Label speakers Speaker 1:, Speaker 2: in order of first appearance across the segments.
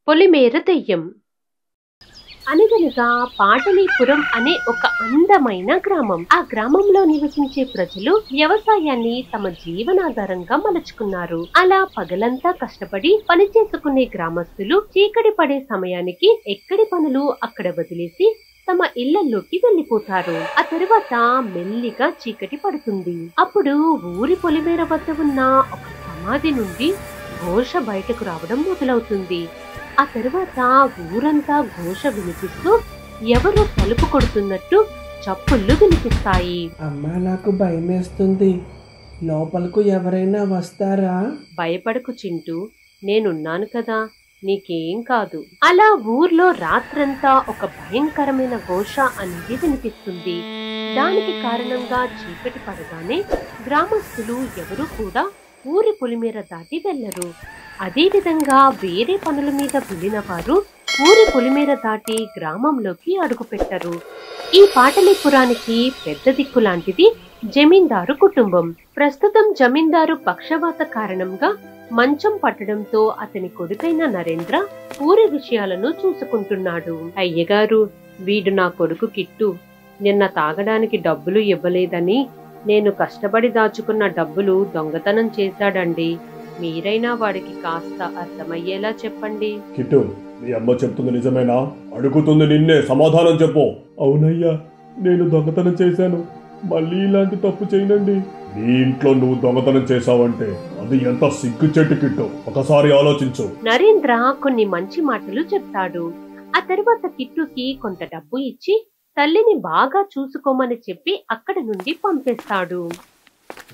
Speaker 1: పొలిమేర దెయ్యం. అనగనగా పాటలీపురం అనే ఒక అందమైన గ్రామం. ఆ గ్రామంలో నివసించే ప్రజలు వ్యవసాయాన్ని తమ జీవనాధారంగా మలుచుకున్నారు. అలా పగలంతా కష్టపడి పని చేసుకునే గ్రామస్తులు చీకటి పడే సమయానికి ఎక్కడి పనులు అక్కడ వదిలేసి తమ ఇళ్లలోకి వెళ్లిపోతారు. ఆ తరువాత మెల్లిగా చీకటి పడుతుంది. అప్పుడు ఊరి పొలిమేర వద్ద ఉన్న ఒక సమాధి నుండి ఘోష బయటకు రావడం మొదలవుతుంది. ఆ తరువాత ఊరంతా ఘోష వినిపిస్తూ ఎవరో తలుపు కొడుతున్నట్టు చప్పుళ్ళు వినిపిస్తాయి.
Speaker 2: అమ్మా, నాకు భయమేస్తుంది, లోపలకు ఎవరైనా వస్తారా?
Speaker 1: భయపడకు చింటూ, నేనున్నాను కదా, నీకేం కాదు. అలా ఊర్లో రాత్రంతా ఒక భయంకరమైన ఘోష అనేది వినిపిస్తుంది. దానికి కారణంగా చీకటి పడగానే గ్రామస్తులు ఎవరు కూడా ఊరి పొలిమేర దాటి వెళ్లరు. అదే విధంగా వేరే పనుల మీద వెళ్లిన వారు ఊరి పొలిమేర దాటి గ్రామంలోకి అడుగుపెట్టరు. ఈ పాటలీపురానికి పెద్ద దిక్కు లాంటిది జమీందారు కుటుంబం. ప్రస్తుతం జమీందారు పక్షవాత కారణంగా మంచం పట్టడంతో అతని కొడుకైన నరేంద్ర ఊరి విషయాలను చూసుకుంటున్నాడు. అయ్యగారు, వీడు నా కొడుకు కిట్టు. నిన్న తాగడానికి డబ్బులు ఇవ్వలేదని నేను కష్టపడి దాచుకున్న డబ్బులు దొంగతనం చేశాడండి. మీరైనా వాడికి కాస్త అర్థమయ్యేలా చెప్పండి.
Speaker 3: కిట్టు, మీ అమ్మ చెప్తుంది నిజమేనా? అడుగుతుంది నిన్నే, సమాధానం చెప్పు. అవునయ్యా, నేను దొంగతనం చేశాను. మళ్ళీ ఇలాంటి తప్పు చేయనండి. నీ ఇంట్లో నువ్వు దొంగతనం చేశావంటే అది ఎంత సిగ్గుచెట్టు కిట్టు, ఒకసారి ఆలోచించు.
Speaker 1: నరేంద్ర కొన్ని మంచి మాటలు చెప్తాడు. ఆ తరువాత కిట్టుకి కొంత డబ్బు ఇచ్చి తల్లిని బాగా చూసుకోమని చెప్పి అక్కడి నుండి పంపేస్తాడు.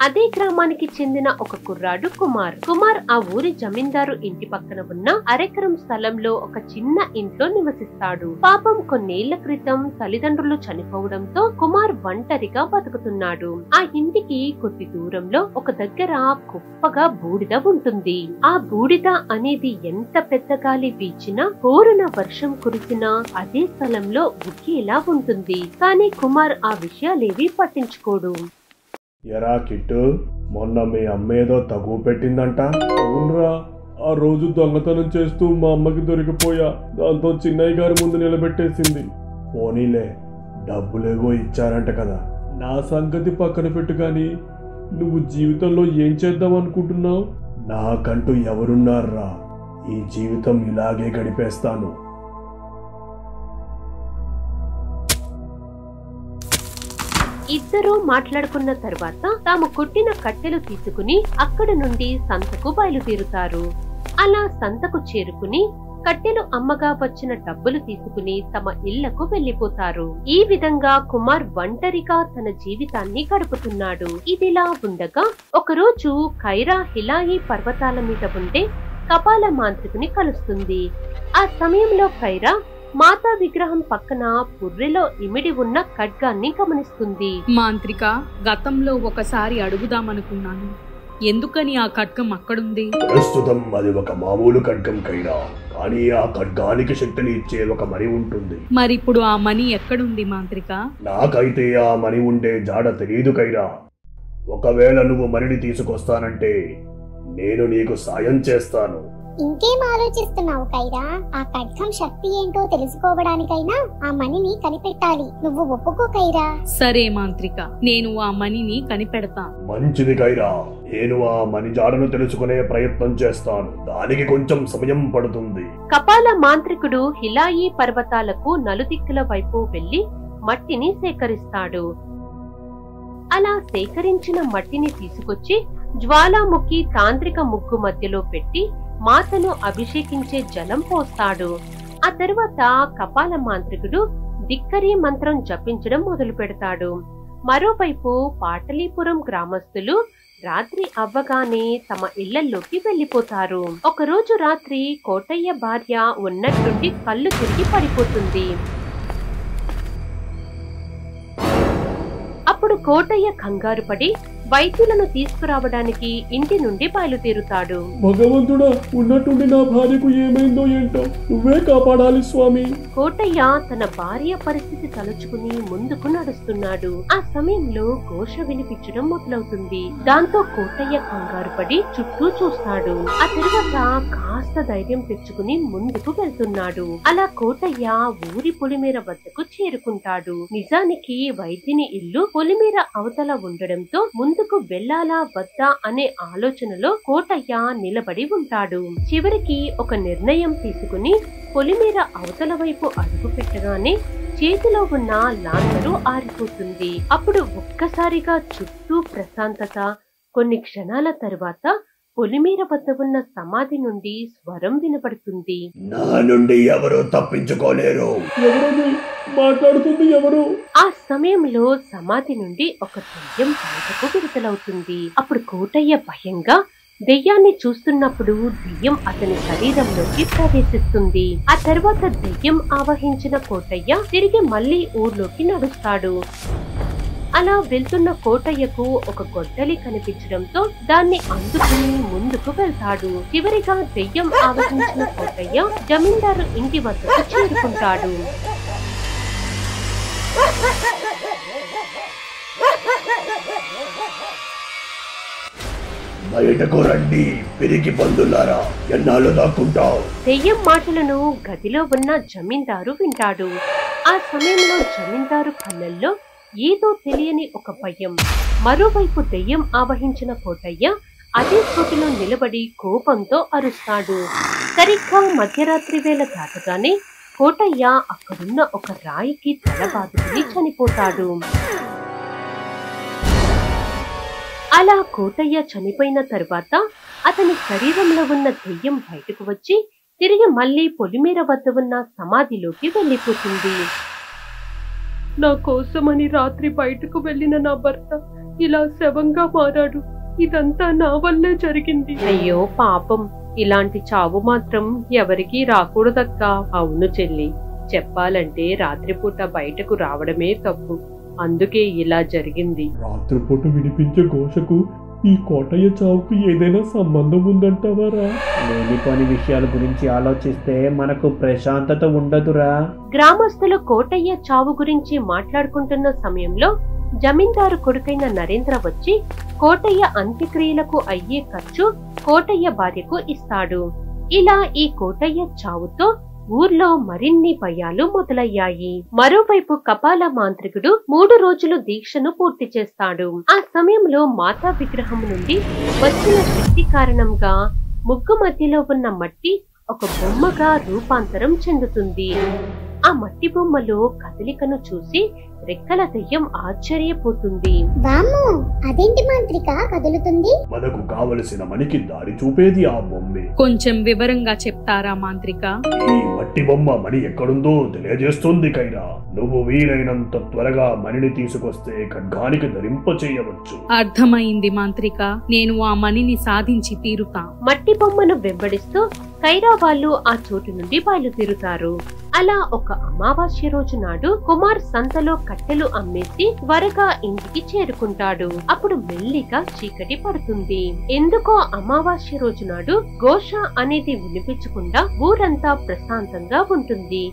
Speaker 1: అదే గ్రామానికి చెందిన ఒక కుర్రాడు కుమార్ ఆ ఊరి జమీందారు ఇంటి పక్కన ఉన్న అరెకరం స్థలంలో ఒక చిన్న ఇంట్లో నివసిస్తాడు. పాపం కొన్నేళ్ల క్రితం తల్లిదండ్రులు చనిపోవడంతో కుమార్ ఒంటరిగా బతుకుతున్నాడు. ఆ ఇంటికి కొద్ది దూరంలో ఒక దగ్గర కుప్పగా బూడిద ఉంటుంది. ఆ బూడిద అనేది ఎంత పెద్ద గాలి వీచినా, కోరున వర్షం కురిసినా అదే స్థలంలో ఉక్కేలా ఉంటుంది. కానీ కుమార్ ఆ విషయాలేవి పట్టించుకోడు.
Speaker 3: ఎరా కిట్టు, మొన్న మీ అమ్మ ఏదో తగువ పెట్టిందంట? అవునరా, ఆ రోజు దొంగతనం చేస్తూ మా అమ్మకి దొరికిపోయా. దాంతో చిన్నయ్య గారి ముందు నిలబెట్టేసింది. పోనీలే, డబ్బులేవో ఇచ్చారంట కదా. నా సంగతి పక్కన పెట్టు గాని, నువ్వు జీవితంలో ఏం చేద్దాం అనుకుంటున్నావు? నాకంటూ ఎవరున్నారా? ఈ జీవితం ఇలాగే గడిపేస్తాను.
Speaker 1: ఇద్దరూ మాట్లాడుకున్న తర్వాత తాము కొట్టిన కట్టెలు తీసుకుని అక్కడ నుండి సంతకు బయలుదేరుతారు. అలా సంతకు చేరుకుని కట్టెలు అమ్మగా వచ్చిన డబ్బులు తీసుకుని తమ ఇళ్లకు వెళ్లిపోతారు. ఈ విధంగా కుమార్ ఒంటరిగా తన జీవితాన్ని గడుపుతున్నాడు. ఇదిలా ఉండగా ఒకరోజు ఖైరా హిలాయి పర్వతాల మీద ఉండే కపాల మాంత్రికుని కలుస్తుంది. ఆ సమయంలో ఖైరా మాతా విగ్రహం పక్కన పుర్రెలో ఇమిడి ఉన్న ఖడ్గాన్ని గమనిస్తుంది.
Speaker 4: మాంత్రిక, గతంలో ఒకసారి అడుగుదామనుకున్నాను, ఎందుకని ఆ ఖడ్గం అక్కడుంది?
Speaker 3: ప్రస్తుతం అది ఒక మామూలు ఖడ్గం ఖైరా, కానీ ఆ ఖడ్గానికి శక్తిని ఇచ్చే ఒక మణి ఉంటుంది.
Speaker 4: మరిప్పుడు ఆ మణి ఎక్కడుంది మాంత్రిక?
Speaker 3: నాకైతే ఆ మణి ఉండే జాడ తెలియదు ఖైరా. ఒకవేళ నువ్వు మణిని తీసుకొస్తానంటే నేను నీకు సాయం చేస్తాను.
Speaker 5: ఇంకేం ఆలోచిస్తున్నావు ఖైరా? ఆ ఖడ్గం శక్తి ఏంటో తెలుసుకోవడానికైనా ఆ మణిని కనిపెట్టాలి. నువ్వు ఒప్పుకో ఖైరా.
Speaker 4: సరే మాంత్రిక, నేను ఆ మణిని కనిపెడతా.
Speaker 3: మంచిది ఖైరా, నేను ఆ మణి జాడను తెలుసుకునే ప్రయత్నం చేస్తాను. దానికి కొంచెం సమయం పడుతుంది.
Speaker 1: కపాల మాంత్రికుడు హిలాయి పర్వతాలకు నలుదిక్కుల వైపు వెళ్లి మట్టిని సేకరిస్తాడు. అలా సేకరించిన మట్టిని తీసుకొచ్చి జ్వాలాముఖి తాంత్రిక ముగ్గు మధ్యలో పెట్టి మాతను అభిషేకించే జలం పోస్తాడు. ఆ తరువాత కపాల మాంత్రికుడు దిక్కరి మంత్రం జపించడం మొదలు పెడతాడు. మరోవైపు పాటలీపురం గ్రామస్తులు రాత్రి అవ్వగానే తమ ఇళ్లలోకి వెళ్లిపోతారు. ఒకరోజు రాత్రి కోటయ్య భార్య ఉన్నట్టుండి కళ్ళు తిరిగి పడిపోతుంది. అప్పుడు కోటయ్య కంగారు పడి వైద్యులను తీసుకురావడానికి ఇంటి నుండి బయలుదేరుతాడు.
Speaker 3: భగవంతుడా, ఉన్నట్టుండి నా భార్యకు ఏమైందో ఏంటో నువ్వే కాపాడాలి స్వామి.
Speaker 1: కోటయ్య తన భార్య పరిస్థితి తలుచుకుని ముందుకు నడుస్తున్నాడు. ఆ సమయంలో ఘోష వినిపించడం మొదలవుతుంది. దాంతో కోటయ్య కంగారు పడి చుట్టూ చూస్తాడు. ఆ తర్వాత కాస్త ధైర్యం తెచ్చుకుని ముందుకు వెళ్తున్నాడు. అలా కోటయ్య ఊరి పొలిమేర వద్దకు చేరుకుంటాడు. నిజానికి వైద్యుని ఇల్లు పొలిమేర అవతల ఉండడంతో ముందుకు వెళ్లాలా వద్దా అనే ఆలోచనలో కోటయ్య నిలబడి ఉంటాడు. చివరికి ఒక నిర్ణయం తీసుకుని పొలిమేర అవతల వైపు అడుగు పెట్టగానే చేతిలో ఉన్న లాంతరు ఆరిపోతుంది. అప్పుడు ఒక్కసారిగా చుట్టూ ప్రశాంతత. కొన్ని క్షణాల తరువాత పొలిమేర వద్ద ఉన్న సమాధి నుండి స్వరం వినపడుతుంది.
Speaker 3: నా నుండి ఎవరు తప్పించుకోలేరు. ఎవరది మాట్లాడుతుంది? ఎవరు?
Speaker 1: ఆ సమయంలో సమాధి నుండి ఒక దెయ్యం బయటకు విడుదలవుతుంది. అప్పుడు కోటయ్య భయంగా దెయ్యాన్ని చూస్తున్నప్పుడు దెయ్యం అతని శరీరంలోకి ప్రవేశిస్తుంది. ఆ తర్వాత దెయ్యం ఆవహించిన కోటయ్య తిరిగి మళ్లీ ఊర్లోకి నడుస్తాడు. అలా వెళ్తున్న కోటయ్యకు ఒక గొడ్డలి కనిపించడంతో దాన్ని అందుకుని ముందుకు వెళ్తాడు. చివరిగా దెయ్యం ఆవహించిన కోటయ్య జమీందారు ఇంటి వద్దకు చేరుకుంటాడు.
Speaker 3: బయటకు రండి, పిరికి పందులారా, ఎన్నాళ్ళు దాక్కుంటావు?
Speaker 1: దెయ్యం మాటలను గదిలో ఉన్న జమీందారు వింటాడు. ఆ సమయంలో జమీందారు కళ్ళల్లో ఏదో తెలియని ఒక భయం. మరోవైపు దెయ్యం ఆవహించిన కోటయ్య అదే చోటులో నిలబడి కోపంతో అరుస్తాడు. సరిగ్గా మధ్యరాత్రి వేళ దాటగానే కోటయ్య అక్కడున్న ఒక రాయికి తల బాదుకుని చనిపోతాడు. అలా కోటయ్య చనిపోయిన తరువాత అతని శరీరంలో ఉన్న దెయ్యం బయటకు వచ్చి తిరిగి మళ్లీ పొలిమేర వద్ద ఉన్న సమాధిలోకి వెళ్లిపోతుంది. నా కోసమని రాత్రి బయటకు వెళ్లిన నా భర్త ఇలా శవంగా మారాడు. ఇదంతా నా వల్లే జరిగింది. అయ్యో పాపం, ఇలాంటి చావు మాత్రం ఎవరికీ రాకూడదక్కా. అవును చెల్లి, చెప్పాలంటే రాత్రిపూట బయటకు రావడమే తప్పు. అందుకే ఇలా జరిగింది.
Speaker 3: రాత్రిపూట వినిపించే ఘోషకు ఈ కోటయ్య చావుకు ఏదైనా సంబంధం ఉందంటావారా?
Speaker 2: లేనిపోని విషయాల గురించి ఆలోచిస్తే మనకు ప్రశాంతత ఉండదురా.
Speaker 1: గ్రామస్తులు కోటయ్య చావు గురించి మాట్లాడుకుంటున్న సమయంలో జమీందారు కొడుకైన నరేంద్ర వచ్చి కోటయ్య అంత్యక్రియలకు అయ్యే ఖర్చు కోటయ్య భార్యకు ఇస్తాడు. ఇలా ఈ కోటయ్య చావుతో ఊర్లో మరిన్ని భయాలు మొదలయ్యాయి. మరోవైపు కపాల మాంత్రికుడు 3 రోజులు దీక్షను పూర్తి చేస్తాడు. ఆ సమయంలో మాతా విగ్రహం నుండి వచ్చిన శక్తి కారణంగా ముగ్గు మధ్యలో ఉన్న మట్టి ఒక బొమ్మగా రూపాంతరం చెందుతుంది. ఆ మట్టి బొమ్మలో కదలికను చూసి రెక్కల దెయ్యం ఆశ్చర్యపోతుంది.
Speaker 5: వామ్మో, అదేంటి మాంత్రిక కదులుతుంది?
Speaker 3: మనకు కావలసిన మనికి దారి చూపేది ఆ బొమ్మే.
Speaker 4: కొంచెం వివరంగా చెప్తారా మాంత్రిక?
Speaker 3: ఈ మట్టి బొమ్మ మణి ఎక్కడుందో తెలియజేస్తుంది కైరా. నువ్వు వీలైనంత త్వరగా మణిని తీసుకొస్తే ఖడ్గానికి ధరింప చేయవచ్చు.
Speaker 4: అర్థమైంది మాంత్రిక, నేను ఆ మణిని సాధించి తీరుతా.
Speaker 1: మట్టి బొమ్మను వెంబడిస్తూ కైరా వాళ్ళు ఆ చోటు నుండి బయలుదేరుతారు. అలా ఒక అమావాస్య రోజు నాడు కుమార్ సంతలో కట్టెలు అమ్మేసి త్వరగా ఇంటికి చేరుకుంటాడు. అప్పుడు మెల్లిగా చీకటి పడుతుంది. ఎందుకో అమావాస్య రోజు నాడు ఘోష అనేది వినిపించకుండా ఊరంతా ప్రశాంతంగా ఉంటుంది.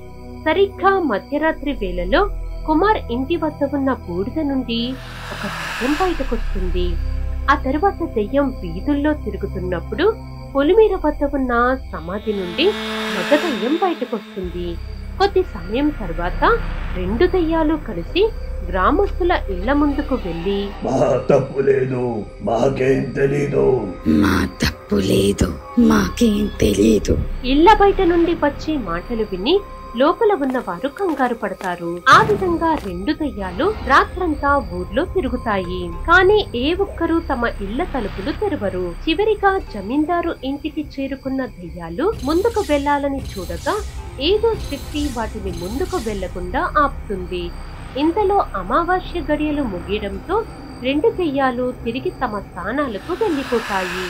Speaker 1: సరిగ్గా మధ్యరాత్రి వేళలో కుమార్ ఇంటి వద్ద ఉన్న బూడిద నుండి ఒక దెయ్యం బయటకొస్తుంది. ఆ తర్వాత దెయ్యం వీధుల్లో తిరుగుతున్నప్పుడు పొలిమేర వద్ద ఉన్న సమాధి నుండి మగ దెయ్యం బయటకొస్తుంది. కొద్ది సమయం తర్వాత 2 దెయ్యాలు కలిసి గ్రామస్తుల ఇళ్ల ముందుకు వెళ్లి,
Speaker 3: మా తప్పు లేదు, మాకేం తెలీదు.
Speaker 6: మా తప్పు లేదు, మాకేం తెలీదు.
Speaker 1: ఇళ్ల బయట నుండి వచ్చే మాటలు విని లోపల ఉన్నవారు కంగారు పడతారు. ఆ విధంగా 2 దెయ్యాలు రాత్రంతా ఊర్లో తిరుగుతాయి. కానీ ఏ ఒక్కరూ తమ ఇళ్ల తలుపులు తెరవరు. చివరిగా జమీందారు ఇంటికి చేరుకున్న దెయ్యాలు ముందుకు వెళ్లాలని చూడగా ఏదో శక్తి వాటిని ముందుకు వెళ్లకుండా ఆపుతుంది. ఇంతలో అమావాస్య గడియలు ముగియడంతో 2 దెయ్యాలు తిరిగి తమ స్థానాలకు వెళ్లిపోతాయి.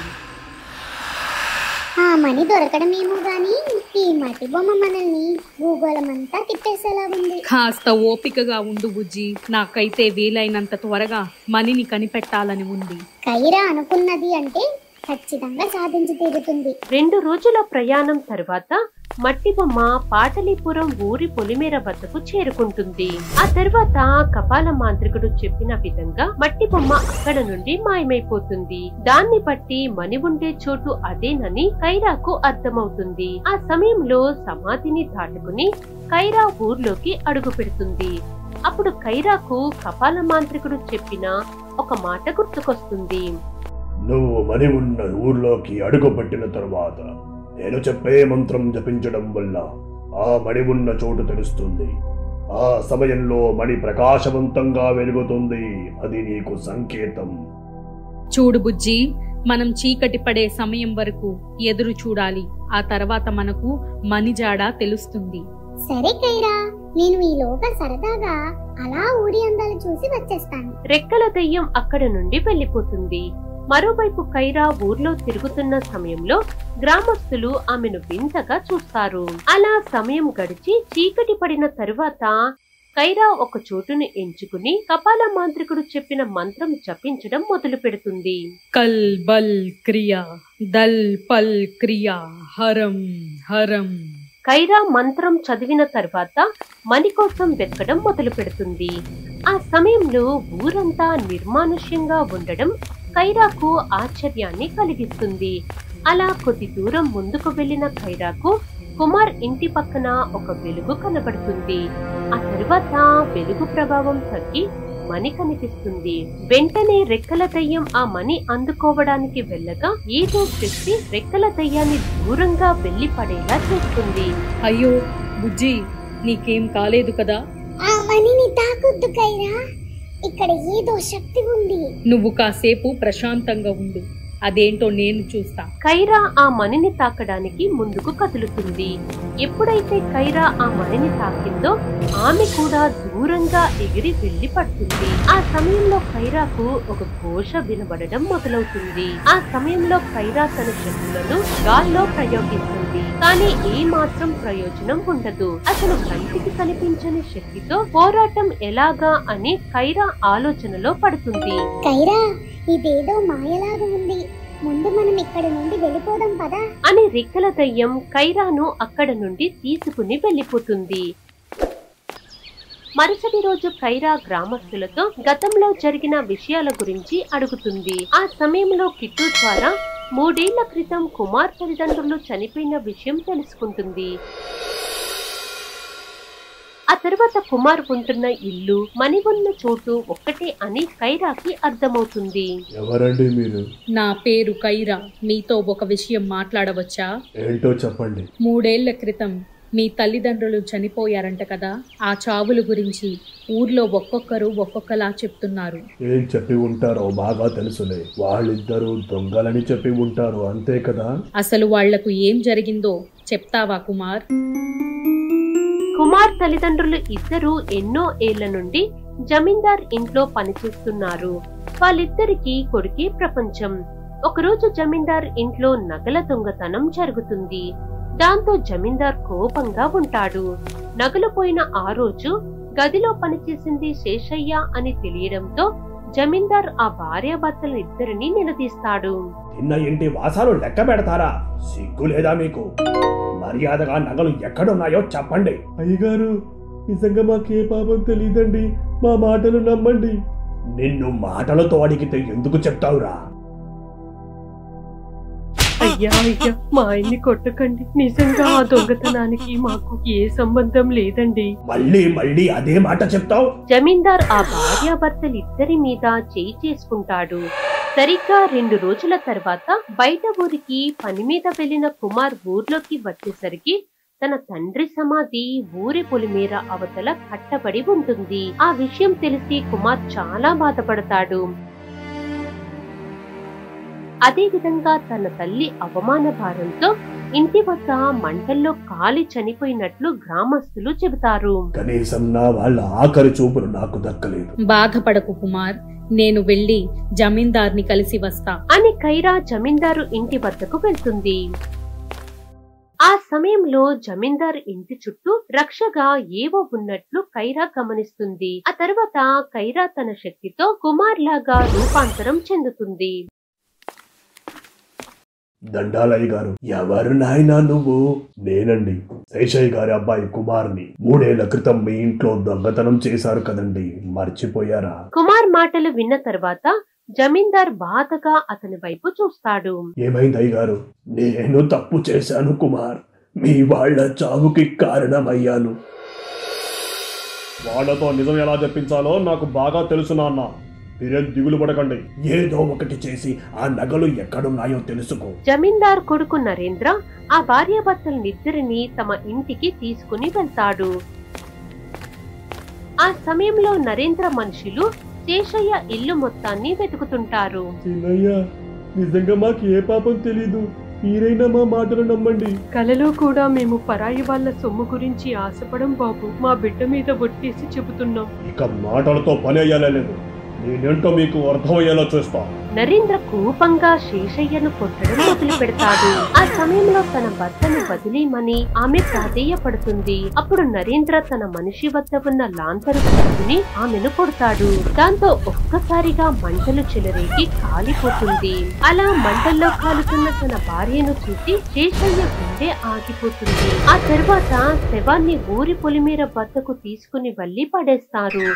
Speaker 5: ఆ మణి దొరకడమేమో గాని ఈ మట్టి బొమ్మ మనల్ని భూగోళమంతా తిప్పేసేలా ఉంది.
Speaker 4: కాస్త ఓపికగా ఉండు బుజ్జి. నాకైతే వీలైనంత త్వరగా మణిని కనిపెట్టాలని ఉంది.
Speaker 5: కైరా అనుకున్నది అంటే ఖచ్చితంగా సాధించి తీరుతుంది.
Speaker 1: 2 రోజుల ప్రయాణం తర్వాత మట్టి బొమ్మ పాటలీపురం ఊరి పొలిమేర వద్దకు చేరుకుంటుంది. ఆ తర్వాత కపాల మాంత్రికుడు చెప్పిన విధంగా మట్టి బొమ్మ అక్కడ నుండి మాయమైపోతుంది. దాన్ని బట్టి మణి ఉండే చోటు అదేనని కైరాకు అర్థమవుతుంది. ఆ సమయంలో సమాధిని దాటుకుని కైరా ఊర్లోకి అడుగు పెడుతుంది. అప్పుడు కైరాకు కపాల మాంత్రికుడు చెప్పిన ఒక మాట గుర్తుకొస్తుంది.
Speaker 3: నువ్వు మణి ఉన్న ఊర్లోకి అడుగుపెట్టిన తరువాత నేను చెప్పే మంత్రం జపించడం వల్ల ఆ మణి ఉన్న చోటు తెలుస్తుంది. ఆ సమయంలో మణి ప్రకాశవంతంగా వెలుగుతుంది. అది నీకు సంకేతం.
Speaker 4: చూడు బుజ్జి, మనం చీకటి పడే సమయం వరకు ఎదురు చూడాలి. ఆ తర్వాత మనకు మణి జాడ తెలుస్తుంది.
Speaker 5: సరే కైరా, నేను ఈలోగా సరదాగా అలా ఊరి అందాలు చూసి వచ్చేస్తాను.
Speaker 1: రెక్కల దెయ్యం అక్కడ నుండి వెళ్లిపోతుంది. మరోవైపు కైరా ఊర్లో తిరుగుతున్న సమయంలో గ్రామస్తులు ఆమెను వింతగా చూస్తారు. అలా సమయం గడిచి చీకటి పడిన తరువాత కైరా ఒక చోటును ఎంచుకుని కపాల మాంత్రికుడు చెప్పిన మంత్రం జపించడం మొదలు పెడుతుంది.
Speaker 4: కల్ బల్ క్రియా దల్ పల్ క్రియా హరం హరం.
Speaker 1: కైరా మంత్రం చదివిన తర్వాత మణి కోసం వెతకడం మొదలు పెడుతుంది. ఆ సమయంలో ఊరంతా నిర్మానుష్యంగా ఉండడం కైరాకు ఆశ్చర్యాన్ని కలిగిస్తుంది. అలా కొద్ది దూరం ముందుకు వెళ్లిన కైరాకు కుమార్ ఇంటి పక్కన ఒక వెలుగు కనబడుతుంది. ఆ తరువాత వెలుగు ప్రభావం తగ్గి మణి కనిపిస్తుంది. వెంటనే రెక్కల దయ్యం ఆ మణి అందుకోవడానికి వెళ్ళగా ఏదో శక్తి రెక్కల దయ్యాన్ని దూరంగా వెళ్లి పడేలా చేస్తుంది.
Speaker 4: అయ్యో బుజ్జి, నీకేం కాలేదు కదా?
Speaker 5: ఆ మణిని తాకొద్దు కైరా, ఇక్కడ ఏదో శక్తి ఉంది.
Speaker 4: నువ్వు కాసేపు ప్రశాంతంగా ఉండు, అదేంటో నేను చూస్తా.
Speaker 1: కైరా ఆ మణిని తాకడానికి ముందుకు కదులుతుంది. ఎప్పుడైతే కైరా ఆ మణిని తాకిందో ఆమె కూడా దూరంగా ఎగిరి వెళ్లి పడుతుంది. ఆ సమయంలో కైరాకు ఒక ఘోష వినబడడం మొదలవుతుంది. ఆ సమయంలో కైరా తన శక్తులను గాల్లో ప్రయోగిస్తుంది. కానీ ఏ మాత్రం ప్రయోజనం ఉండదు. అసలు కంటికి కనిపించని శక్తితో పోరాటం ఎలాగా అని కైరా ఆలోచనలో పడుతుంది.
Speaker 5: కైరా, ఇదేదో మాయలాగా ఉంది. ముందు మనం ఇక్కడ నుండి వెళ్ళిపోదాం పదా
Speaker 1: అని రెక్కల దయ్యం కైరాను అక్కడ నుండి తీసుకుని వెళ్ళిపోతుంది. మరుసటి రోజు కైరా గ్రామస్తులతో గతంలో జరిగిన విషయాల గురించి అడుగుతుంది. ఆ సమయంలో కిట్టు ద్వారా 3 ఏళ్ల క్రితం కుమార్ తల్లిదండ్రులు చనిపోయిన విషయం తెలుసుకుంటుంది. ఆ తర్వాత కుమార్ ఉంటున్న ఇల్లు మణి ఉన్న చోటు ఒక్కటే అని కైరాకి అర్థమవుతుంది.
Speaker 3: ఎవరండి మీరు?
Speaker 4: నా పేరు కైరా. మీతో ఒక విషయం మాట్లాడవచ్చా?
Speaker 3: ఏంటో చెప్పండి.
Speaker 4: 3 ఏళ్ల క్రితం మీ తల్లిదండ్రులు చనిపోయారంట కదా. ఆ చావుల గురించి ఊర్లో ఒక్కొక్కరు ఒక్కొక్కలా చెప్తున్నారు.
Speaker 3: ఏం చెప్పి ఉంటారో బాగా తెలుసులే. వాళ్ళిద్దరూ దొంగలని చెప్పి ఉంటారు, అంతే కదా?
Speaker 4: అసలు వాళ్లకు ఏం జరిగిందో చెప్తావా కుమార్?
Speaker 1: కుమార్ తల్లిదండ్రులు ఇద్దరు ఎన్నో ఏళ్ల నుండి జమీందార్ ఇంట్లో పనిచేస్తున్నారు. వాళ్ళిద్దరికి కొడుకే ప్రపంచం. ఒకరోజు జమీందార్ ఇంట్లో నగల దొంగతనం జరుగుతుంది. దాంతో జమీందార్ కోపంగా ఉంటాడు. నగలు పోయిన ఆ రోజు గదిలో పనిచేసింది శేషయ్య అని తెలియడంతో జమీందార్ ఆ భార్యాభర్తలు ఇద్దరిని నిలదీస్తాడు.
Speaker 3: నిన్న ఇంటి వాసాలు లెక్క పెడతారా? సిగ్గు లేదా మీకు? మర్యాదగా నగలు ఎక్కడున్నాయో చెప్పండి. అయ్యగారు, నిజంగా మాకే పాపం తెలియదండి, మా మాటలు నమ్మండి. నిన్ను మాటలతో అడిగితే ఎందుకు చెప్తావురా?
Speaker 1: అయ్యా అయ్యా, మా ఆయన్ని కొట్టకండి. నిజంగా ఆ దొంగతనానికి మాకు ఏ సంబంధం లేదండి.
Speaker 3: మళ్ళీ మళ్ళీ అదే మాట చెప్తావు?
Speaker 1: జమీందార్ ఆ భార్యాభర్తలిద్దరి మీద చేయి చేసుకుంటాడు. సరిగ్గా 2 రోజుల తర్వాత బయట ఊరికి పని మీద వెళ్లిన కుమార్ ఊర్లోకి వచ్చేసరికి తన తండ్రి సమాధి ఊరి పొలిమేర అవతల కట్టబడి ఉంటుంది. ఆ విషయం తెలిసి కుమార్ చాలా బాధపడతాడు. అదే విధంగా తన తల్లి అవమాన భారంతో ఇంటి వద్ద మంటల్లో కాలి చనిపోయినట్లు గ్రామస్తులు చెబుతారు.
Speaker 3: కనీసం నా వాళ్ళ ఆఖరి చూపులు నాకు దక్కలేదు.
Speaker 4: బాధపడకు కుమార్, నేను వెళ్లి జమీందార్ని కలిసి వస్తా
Speaker 1: అని కైరా జమీందారు ఇంటి వద్దకు వెళ్తుంది. ఆ సమయంలో జమీందార్ ఇంటి చుట్టూ రక్షగా ఏవో ఉన్నట్లు కైరా గమనిస్తుంది. ఆ తర్వాత కైరా తన శక్తితో కుమార్ లాగా రూపాంతరం చెందుతుంది.
Speaker 3: దండాలయ్య గారు, ఎవరు నాయనా నువ్వు? నేనండి, శేషయ్య గారి అబ్బాయి కుమార్ని. 3 ఏళ్ల క్రితం మీ ఇంట్లో దొంగతనం చేశారు కదండి, మర్చిపోయారా?
Speaker 1: కుమార్ మాటలు విన్న తర్వాత జమీందార్ బాధగా అతని వైపు చూస్తాడు.
Speaker 3: ఏమైంది అయ్యగారు? నేను తప్పు చేశాను కుమార్, మీ వాళ్ళ చావుకి కారణమయ్యాను. వాళ్ళతో నిజం ఎలా చెప్పించాలో నాకు బాగా తెలుసు నాన్న, మీరేం దిగులు పడకండి. ఏదో ఒకటి చేసి ఆ నగలు ఎక్కడున్నాయో తెలుసుకో.
Speaker 1: జమీందార్ కొడుకు నరేంద్ర ఆ భార్యాభర్తలనిద్దరిని తమ ఇంటికి తీసుకుని వెళ్తాడు. ఆ సమయంలో నరేంద్ర మనుషులు శేషయ్య ఇల్లు మొత్తాన్ని వెతుకుతుంటారు.
Speaker 3: చిన్నయ్య, నిజంగా మాకు ఏ పాపం తెలీదు, మీరైనా మా మాటలు నమ్మండి.
Speaker 7: కలలో కూడా మేము పరాయి వాళ్ళ సొమ్ము గురించి ఆశపడం బాబు. మా బిడ్డ మీద ఒట్టేసి చెబుతున్నాం.
Speaker 3: ఇక మాటలతో పని అయ్యాలేదు, నేనేంటో మీకు అర్థమయ్యేలా చూస్తా.
Speaker 1: నరేంద్ర కోపంగా శేషయ్యను కొట్టడం మొదలు పెడతాడు. ఆ సమయంలో తన భర్తను వదిలేయమని ఆమె ప్రాధేయపడుతుంది. అప్పుడు నరేంద్ర తన మనిషి వద్ద ఉన్న లాంతరు తీసుకుని ఆమెను కొడతాడు. దాంతో ఒక్కసారిగా మంటలు చెలరేగి కాలిపోతుంది. అలా మంటల్లో కాలుతున్న తన భార్యను చూసి శేషయ్య గుండె ఆగిపోతుంది. ఆ తర్వాత శవాన్ని ఊరి పొలిమేర వద్దకు తీసుకుని వెళ్లి పడేస్తారు.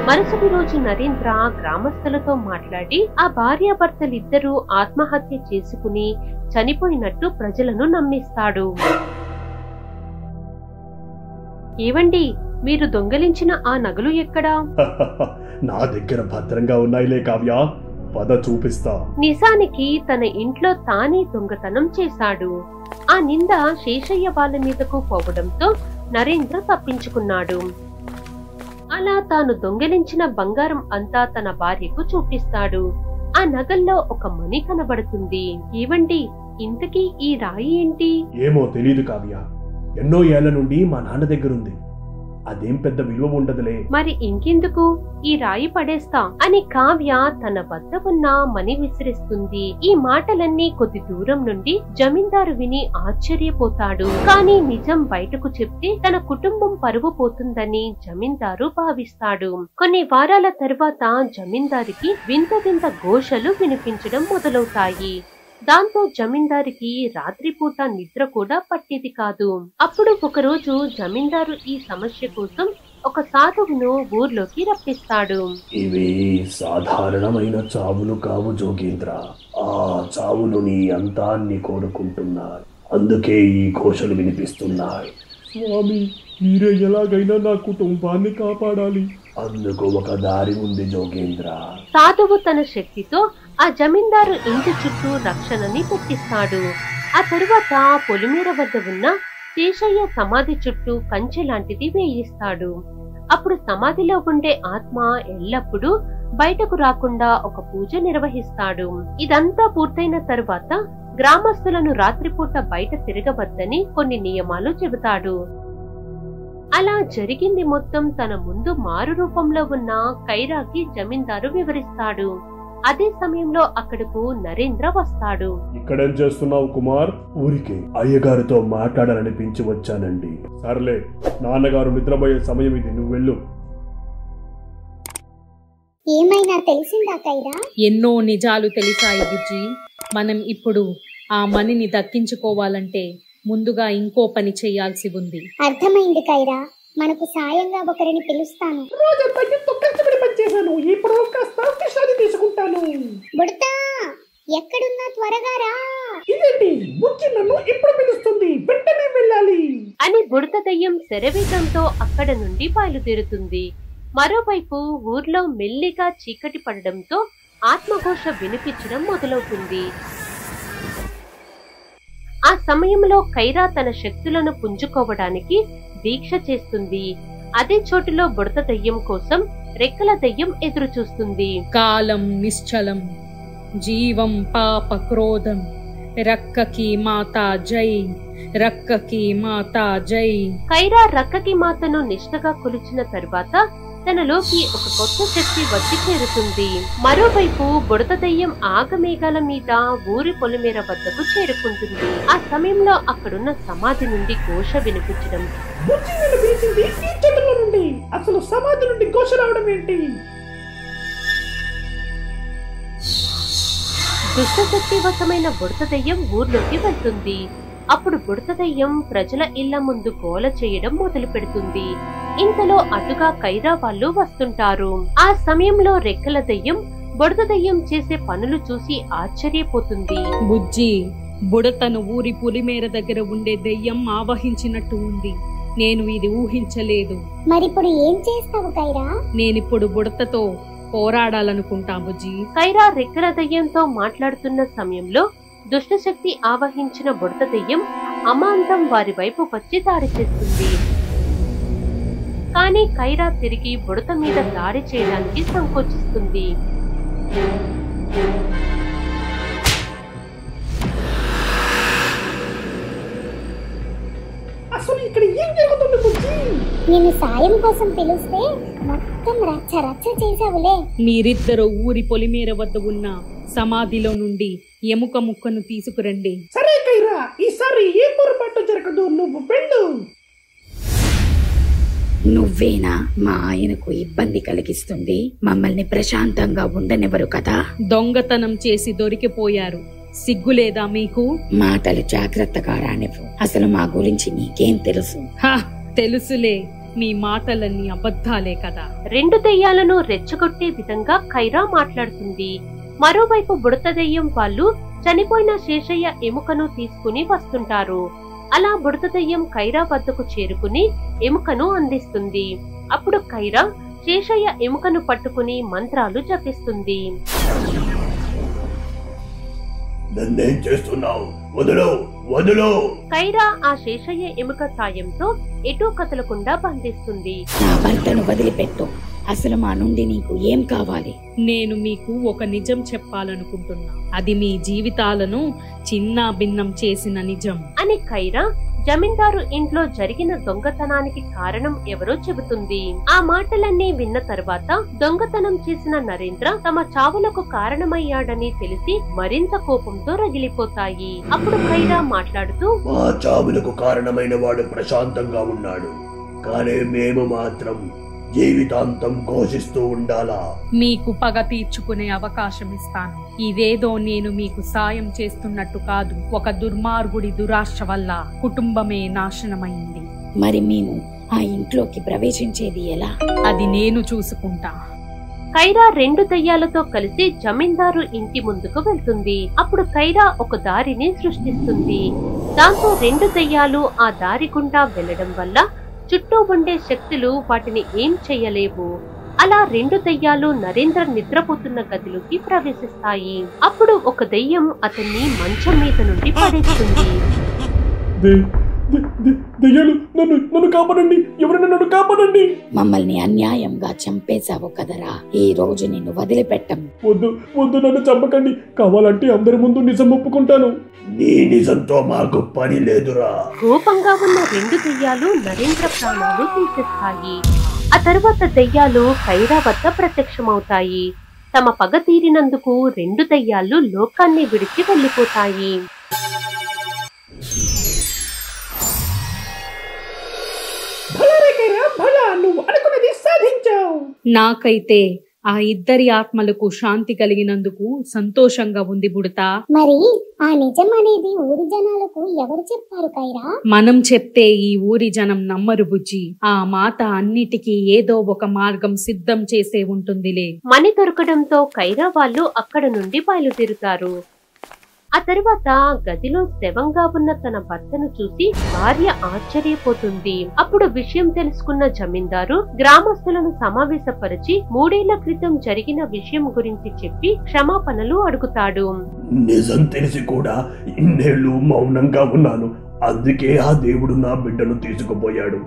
Speaker 1: మరుసటి రోజు నరేంద్ర గ్రామస్తులతో మాట్లాడి ఆ భార్యాభర్తలిద్దరూ ఆత్మహత్య చేసుకుని చనిపోయినట్టు ప్రజలను నమ్మిస్తాడు. ఏవండి, మీరు దొంగలించిన ఆ నగలు ఎక్కడా?
Speaker 3: నా దగ్గర భద్రంగా ఉన్నాయిలే కావ్య, పద చూపిస్తా.
Speaker 1: నిజానికి తన ఇంట్లో తానే దొంగతనం చేశాడు. ఆ నింద శేషయ్య వాళ్ళ మీదకు పోవడంతో నరేంద్ర తప్పించుకున్నాడు. అలా తాను దొంగిలించిన బంగారం అంతా తన భార్యకు చూపిస్తాడు. ఆ నగల్లో ఒక మణి కనబడుతుంది. ఏవండి, ఇంతకీ ఈ రాయి ఏంటి?
Speaker 3: ఏమో తెలీదు కావ్య, ఎన్నో ఏళ్ల నుండి మా నాన్న దగ్గరుంది. అదేం పెద్ద విలువ ఉండదులే.
Speaker 1: మరి ఇంకెందుకు, ఈ రాయి పడేస్తా అని కావ్య తన వద్ద ఉన్న మణి విసిరిస్తుంది. ఈ మాటలన్నీ కొద్ది దూరం నుండి జమీందారు విని ఆశ్చర్యపోతాడు. కానీ నిజం బయటకు చెప్తే తన కుటుంబం పరువు పోతుందని జమీందారు భావిస్తాడు. కొన్ని వారాల తర్వాత జమీందారికి వింత వింత ఘోషలు వినిపించడం మొదలవుతాయి. దాంతో జమీందారికి రాత్రిపూట నిద్ర కూడా పట్టేది కాదు. అప్పుడు ఒకరోజు జమీందారు ఈ సమస్య కోసం ఒక సాధువును ఊర్లోకి రప్పిస్తాడు.
Speaker 3: ఇవి సాధారణమైన చావులు కావు జోగేంద్ర, ఆ చావులు నీ అంతాన్ని కోరుకుంటున్నాయి, అందుకే ఈ ఘోషలు వినిపిస్తున్నాయి. స్వామి, మీరే ఎలాగైనా నా కుటుంబాన్ని కాపాడాలి. అందుకు ఒక దారి ఉంది జోగేంద్ర.
Speaker 1: సాధువు తన శక్తితో ఆ జమీందారు ఇంటి చుట్టూ రక్షణని పెట్టిస్తాడు. ఆ తరువాత పొలిమేర వద్ద ఉన్న శేషయ్య సమాధి చుట్టూ కంచె లాంటిది వేయిస్తాడు. అప్పుడు సమాధిలో ఉండే ఆత్మ ఎల్లప్పుడూ బయటకు రాకుండా ఒక పూజ నిర్వహిస్తాడు. ఇదంతా పూర్తయిన తరువాత గ్రామస్తులను రాత్రిపూట బయట తిరగవద్దని కొన్ని నియమాలు చెబుతాడు. అలా జరిగింది మొత్తం తన ముందు మారు రూపంలో ఉన్న కైరాకి జమీందారు వివరిస్తాడు. అదే సమయంలో అక్కడకు నరేంద్ర వస్తాడు.
Speaker 3: ఇక్కడేం చేస్తున్నావు కుమార్? ఊరికే అయ్యగారితో మాట్లాడాలనిపించి వచ్చానండి. సర్లే, నాన్నగారు నిద్రపోయే సమయం ఇది, నువ్వు వెళ్ళు.
Speaker 5: ఏమైనా తెలిసిందా కైరా?
Speaker 4: ఎన్నో నిజాలు తెలిసాయి బుజ్జి. మనం ఇప్పుడు ఆ మణిని దక్కించుకోవాలంటే ముందుగా ఇంకో పని చేయాల్సి ఉంది.
Speaker 5: అర్థమైంది కైరా, మనకు సాయంగా ఒకరిని పిలుస్తాను. బుడతా, ఎక్కడున్నా త్వరగా రా.
Speaker 1: అని బుడత దయ్యం శరవేగంతో అక్కడ నుండి బయలుదేరుతుంది. మరోవైపు ఊర్లో మెల్లిగా చీకటి పడడంతో ఆత్మఘోష వినిపించడం మొదలవుతుంది. ఆ సమయంలో కైరా తన శక్తులను పుంజుకోవడానికి దీక్ష చేస్తుంది. అదే చోటులో బుడత దయ్యం కోసం రెక్కల దయ్యం ఎదురు చూస్తుంది.
Speaker 4: కాలం నిశ్చలం, జీవం పాప క్రోధం, రక్కకి మాతా జై, రక్కకి మాతా జై.
Speaker 1: కైరా రక్కకి మాతను నిష్ఠగా కొలిచిన తరువాత తనలోకి ఒక కొత్త శక్తి వచ్చి చేరుతుంది. మరోవైపు బుడత దయ్యం ఆగమేఘాల మీద ఊరి పొలిమేర వద్దకు చేరుకుంటుంది. ఆ సమయంలో అక్కడున్న సమాధి నుండి ఘోష వినిపించడం,
Speaker 2: అసలు సమాధి నుండి ఘోష రావడం ఏంటి?
Speaker 1: దుష్టశక్తి వశమైన బుడత దయ్యం ఊర్లోకి వెళ్తుంది. అప్పుడు బుడత దయ్యం ప్రజల ఇళ్ల ముందు గోల చేయడం మొదలు పెడుతుంది. ఇంతలో అటుగా కైరా వాళ్ళు వస్తుంటారు. ఆ సమయంలో రెక్కల దయ్యం బుడత దయ్యం చేసే పనులు చూసి ఆశ్చర్యపోతుంది.
Speaker 4: బుజ్జి, బుడతను ఊరి పులిమేర దగ్గర ఉండే దెయ్యం ఆవహించినట్టు ఉంది. నేను ఇది ఊహించలేదు.
Speaker 5: మరిప్పుడు ఏం చేస్తావు కైరా?
Speaker 4: నేనిప్పుడు బుడతతో పోరాడాలనుకుంటా బుజ్జి.
Speaker 1: కైరా రెక్కల దయ్యంతో మాట్లాడుతున్న సమయంలో దుష్టశక్తి ఆవహించిన బుడత దయ్యం అమాంతం వారి వైపు వచ్చి దాడి చేస్తుంది. కానీ కైరా తిరిగి బుడత మీద దాడి చేయడానికి సంకోచిస్తుంది.
Speaker 2: అసలు ఇక్కడ ఏం జరుగుతుంది బుజ్జి?
Speaker 5: నేను సాయం కోసం పిలిస్తే మొత్తం రచ్చ రచ్చ చేసావులే.
Speaker 4: మీరిద్దరూ ఊరి పొలిమేర వద్ద ఉన్న సమాధిలో నుండి ఎముక ముక్కను తీసుకురండి.
Speaker 2: సరే కైరా, ఈసారి ఏ పొరపాటు జరగదు, నువ్వు వెళ్ళు.
Speaker 6: నువ్వేనా మా ఆయనకు ఇబ్బంది కలిగిస్తుంది? మమ్మల్ని ప్రశాంతంగా ఉండనివ్వరు కదా?
Speaker 4: దొంగతనం చేసి దొరికిపోయారు. సిగ్గులేదా మీకు?
Speaker 6: మాటలు జాగ్రత్తగా రానివ్వు. అసలు మా గురించి నీకేం తెలుసు?
Speaker 4: తెలుసులే, మీ మాటలన్నీ అబద్ధాలే కదా.
Speaker 1: రెండు దెయ్యాలను రెచ్చగొట్టే విధంగా కైరా మాట్లాడుతుంది. మరోవైపు బుడత దెయ్యం వాళ్ళు చనిపోయిన శేషయ్య ఎముకను తీసుకుని వస్తుంటారు. అలా బుడత దెయ్యం కైరా వద్దకు చేరుకుని ఎముకను అందిస్తుంది. అప్పుడు కైరా శేషయ్య ఎముకను పట్టుకుని మంత్రాలు జపిస్తుంది.
Speaker 3: నన్నేం చేస్తున్నావు? వదులు, వదులు!
Speaker 1: కైరా ఆ శేషయ్య ఎముక సాయంతో ఎటూ కదలకుండా బంధిస్తుంది.
Speaker 6: నా భర్తను వదిలిపెట్టు. అసలు మా నుండి నీకు ఏం కావాలి?
Speaker 4: నేను మీకు ఒక నిజం చెప్పాలనుకుంటున్నా. అది మీ జీవితాలను చిన్నా భిన్నం చేసిన నిజం
Speaker 1: అని కైరా జమీందారు ఇంట్లో జరిగిన దొంగతనానికి కారణం ఎవరో చెబుతుంది. ఆ మాటలన్నీ విన్న తర్వాత దొంగతనం చేసిన నరేంద్ర తమ చావులకు కారణమయ్యాడని తెలిసి మరింత కోపంతో రగిలిపోతాయి. అప్పుడు కైరా మాట్లాడుతూ,
Speaker 3: మా చావులకు కారణమైన వాడు ప్రశాంతంగా ఉన్నాడు, కానీ మేము మాత్రం జీవితాంతం ఘోషిస్తూ ఉండాలా?
Speaker 4: మీకు పగ తీర్చుకునే అవకాశం ఇస్తాను. ఇదేదో నేను మీకు సాయం చేస్తున్నట్టు కాదు. ఒక దుర్మార్గుడి దురాశ వల్ల కుటుంబమే నాశనమైంది.
Speaker 6: మరి మేము ఆ ఇంట్లోకి ప్రవేశించేది ఎలా?
Speaker 4: అది నేను చూసుకుంటా.
Speaker 1: కైరా రెండు దయ్యాలతో కలిసి జమీందారు ఇంటి ముందుకు వెళ్తుంది. అప్పుడు కైరా ఒక దారిని సృష్టిస్తుంది. దాంతో రెండు దయ్యాలు ఆ దారి గుండా వెళ్లడం వల్ల చుట్టూ ఉండే శక్తులు వాటిని ఏం చెయ్యలేవు. అలా రెండు దయ్యాలు నరేంద్ర నిద్రపోతున్న గదిలోకి ప్రవేశిస్తాయి. అప్పుడు ఒక దయ్యం అతన్ని మంచం మీద నుండి పడేస్తుంది.
Speaker 3: దయ్యాలు, నన్ను కాపాడండి! ఎవరైనా నన్ను కాపాడండి!
Speaker 6: మమ్మల్ని అన్యాయంగా చంపేశావు కదరా, ఈ రోజు నిన్ను వదిలిపెట్టం.
Speaker 3: వద్దు, వద్దు, నన్ను చంపకండి. కావాలంటే అందరి ముందు నిజం ఒప్పుకుంటాను. నీ నిజంతో మాకు పని లేదురా.
Speaker 1: కోపంగా ఉన్న రెండు దెయ్యాలు నరేంద్ర ప్రాణాలు తీసేస్తాయి. ఆ తరువాత దెయ్యాలు కైరా వద్ద ప్రత్యక్షమవుతాయి. తమ పగ తీరినందుకు రెండు దెయ్యాలు లోకాన్ని విడిచి వెళ్లిపోతాయి.
Speaker 4: నాకైతే ఆ ఇద్దరి ఆత్మలకు శాంతి కలిగినందుకు సంతోషంగా ఉంది బుడతా.
Speaker 5: మరి ఆ నిజం అనేది ఊరి జనాలకు ఎవరు చెప్పారు కైరా?
Speaker 4: మనం చెప్తే ఈ ఊరి జనం నమ్మరు బుజ్జి. ఆ మాత అన్నిటికీ ఏదో ఒక మార్గం సిద్ధం చేసే ఉంటుందిలే.
Speaker 1: మణి దొరకడంతో కైరా వాళ్ళు అక్కడ నుండి బయలుదేరుతారు. ఆ తరువాత గదిలో శవంగా ఉన్న తన భర్తను చూసి భార్య ఆశ్చర్యపోతుంది. అప్పుడు విషయం తెలుసుకున్న జమీందారు గ్రామస్తులను సమావేశపరిచి 3 ఏళ్ల క్రితం జరిగిన విషయం గురించి చెప్పి క్షమాపణలు అడుగుతాడు.
Speaker 3: నిజం తెలిసి కూడా ఇన్నేళ్లు మౌనంగా ఉన్నాను. అందుకే ఆ దేవుడు నా బిడ్డను తీసుకుపోయాడు.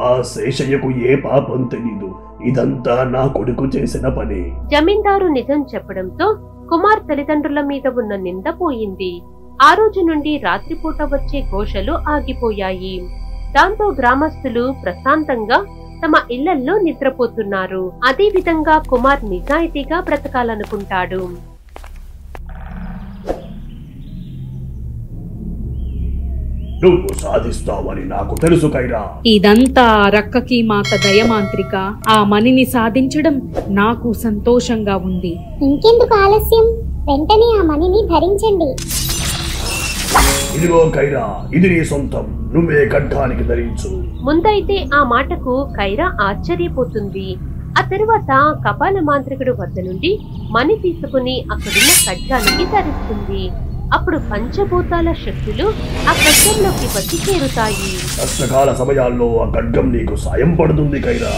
Speaker 3: ఆ శేషయ్యకు ఏ పాపం తెలీదు. ఇదంతా నా కొడుకు చేసిన పని.
Speaker 1: జమీందారు నిజం చెప్పడంతో కుమార్ తల్లిదండ్రుల మీద ఉన్న నింద పోయింది. ఆ రోజు నుండి రాత్రిపూట వచ్చే ఘోషలు ఆగిపోయాయి. దాంతో గ్రామస్తులు ప్రశాంతంగా తమ ఇళ్లల్లో నిద్రపోతున్నారు. అదే విధంగా కుమార్ నిజాయితీగా బ్రతకాలనుకుంటాడు.
Speaker 3: నువ్వు సాధిస్తావని నాకు తెలుసు కైరా.
Speaker 4: ఇదంతా రక్కకి మాత దయమాంత్రిక. ఆ మణిని సాధించడం నాకు సంతోషంగా ఉంది.
Speaker 5: ఇంకెందుకు ఆలస్యం, వెంటనే ఆ మణిని ధరించండి.
Speaker 3: ఇదిగో కైరా, ఇది నీ సొంతం. నువ్వే ఖడ్గానికి ధరించు.
Speaker 1: ముందైతే ఆ మాటకు కైరా ఆశ్చర్యపోతుంది. ఆ తరువాత కపాల మాంత్రికుడు వద్ద నుండి మణి తీసుకుని అక్కడున్న ఖడ్గానికి ధరిస్తుంది. అప్పుడు పంచభూతాల శక్తులు ఆ ఖడ్గంలోకి వచ్చి చేరుతాయి.
Speaker 3: కష్టకాల సమయాల్లో ఆ ఖడ్గం నీకు సాయం పడుతుంది Kiara.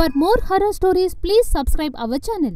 Speaker 8: For more horror stories, please subscribe our channel.